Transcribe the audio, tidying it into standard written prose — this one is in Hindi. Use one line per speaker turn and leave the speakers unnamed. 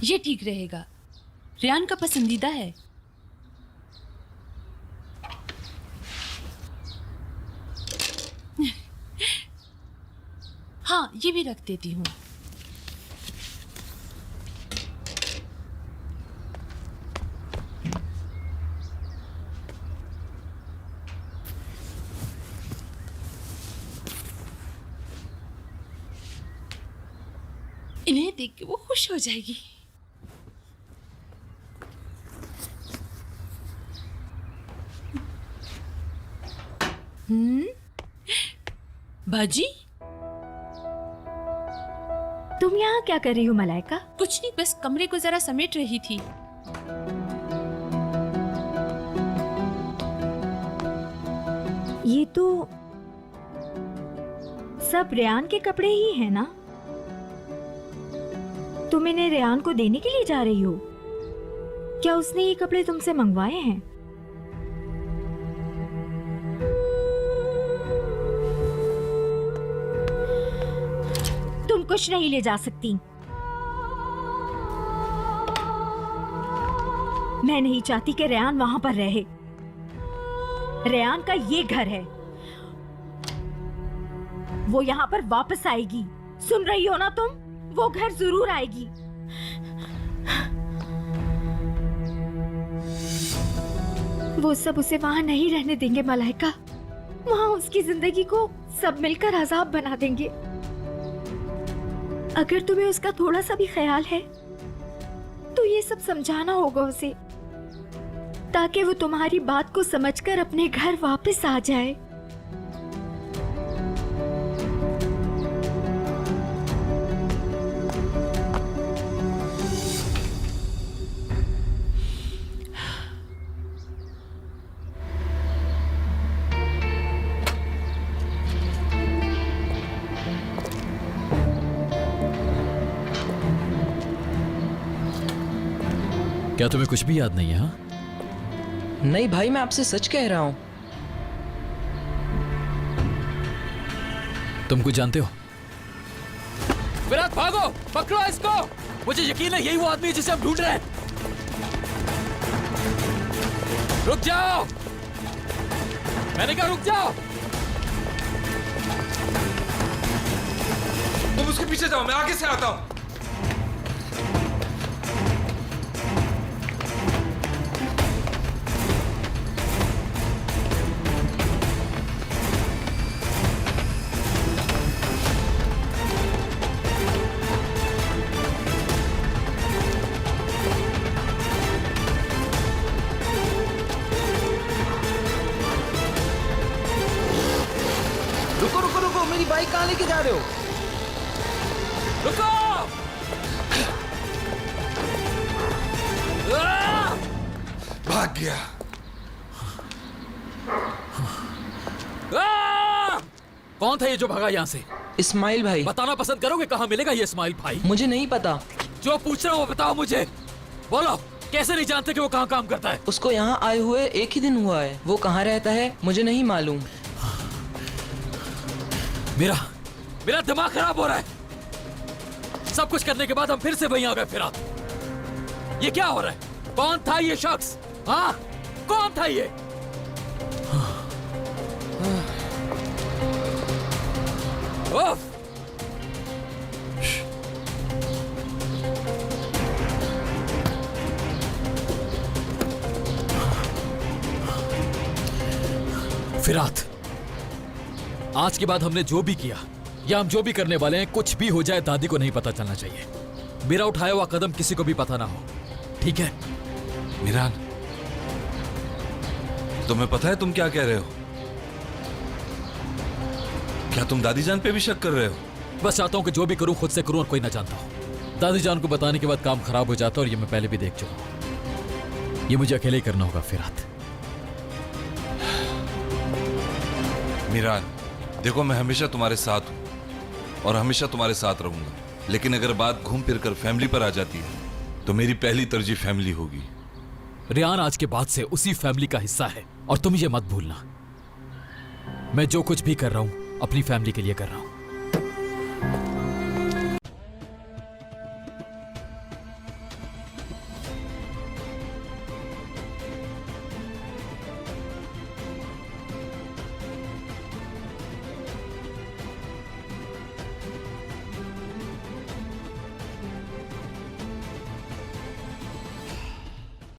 ये ठीक रहेगा, रेयान का पसंदीदा है। हाँ, ये भी रख देती हूँ। इन्हें देख के वो खुश हो जाएगी। बाजी,
तुम यहाँ क्या कर रही हो मलाइका?
कुछ नहीं, बस कमरे को जरा समेट रही थी।
ये तो सब रेयान के कपड़े ही हैं ना? तुम इन्हें रेयान को देने के लिए जा रही हो? क्या उसने ये कपड़े तुमसे मंगवाए हैं? तुम कुछ नहीं ले जा सकती। मैं नहीं चाहती कि रेयान वहां पर रहे। रेयान का ये घर है, वो यहाँ पर वापस आएगी। सुन रही हो ना तुम? वो घर जरूर आएगी। वो सब उसे वहां नहीं रहने देंगे मलाइका। वहां उसकी जिंदगी को सब मिलकर अजाब बना देंगे। अगर तुम्हें उसका थोड़ा सा भी ख्याल है तो ये सब समझाना होगा उसे, ताकि वो तुम्हारी बात को समझकर अपने घर वापस आ जाए।
क्या तुम्हें कुछ भी याद नहीं है? हाँ,
नहीं भाई, मैं आपसे सच कह रहा हूं।
तुम कुछ जानते हो? विराट, भागो, पकड़ो इसको। मुझे यकीन है यही वो आदमी है जिसे हम ढूंढ रहे हैं। रुक जाओ, मैंने कहा रुक जाओ।
तुम उसके पीछे जाओ, मैं आगे से आता हूं।
रुको रुको रुको, मेरी बाइक कहाँ लेके जा रहे हो?
रुको!
भाग गया।
कौन था ये जो भागा यहाँ से?
इस्माइल भाई।
बताना पसंद करोगे कहाँ मिलेगा ये इस्माइल भाई?
मुझे नहीं पता।
जो पूछ रहा हो वो बताओ मुझे। बोलो, कैसे नहीं जानते कि वो कहाँ काम करता है?
उसको यहाँ आए हुए एक ही दिन हुआ है। वो कहाँ रहता है मुझे नहीं मालूम।
मेरा दिमाग खराब हो रहा है। सब कुछ करने के बाद हम फिर से वहीं आ गए। फिरात, ये क्या हो रहा है? कौन था ये शख्स? हाँ, कौन था ये? उफ! फिरात, आज के बाद हमने जो भी किया या हम जो भी करने वाले हैं, कुछ भी हो जाए दादी को नहीं पता चलना चाहिए। मेरा उठाया हुआ कदम किसी को भी पता ना हो, ठीक है?
मीरान, तुम्हें पता है तुम क्या कह रहे हो? क्या तुम दादी जान पे भी शक कर रहे हो?
बस चाहता हूं कि जो भी करूं खुद से करूं और कोई ना जानता हो। दादी जान को बताने के बाद काम खराब हो जाता है और ये मैं पहले भी देख चुका हूं। ये मुझे अकेले ही करना होगा फिरात।
मीरान, देखो, मैं हमेशा तुम्हारे साथ हूं और हमेशा तुम्हारे साथ रहूंगा, लेकिन अगर बात घूम फिर कर फैमिली पर आ जाती है तो मेरी पहली तरजीह फैमिली होगी।
रेयान आज के बाद से उसी फैमिली का हिस्सा है और तुम ये मत भूलना। मैं जो कुछ भी कर रहा हूं अपनी फैमिली के लिए कर रहा हूं।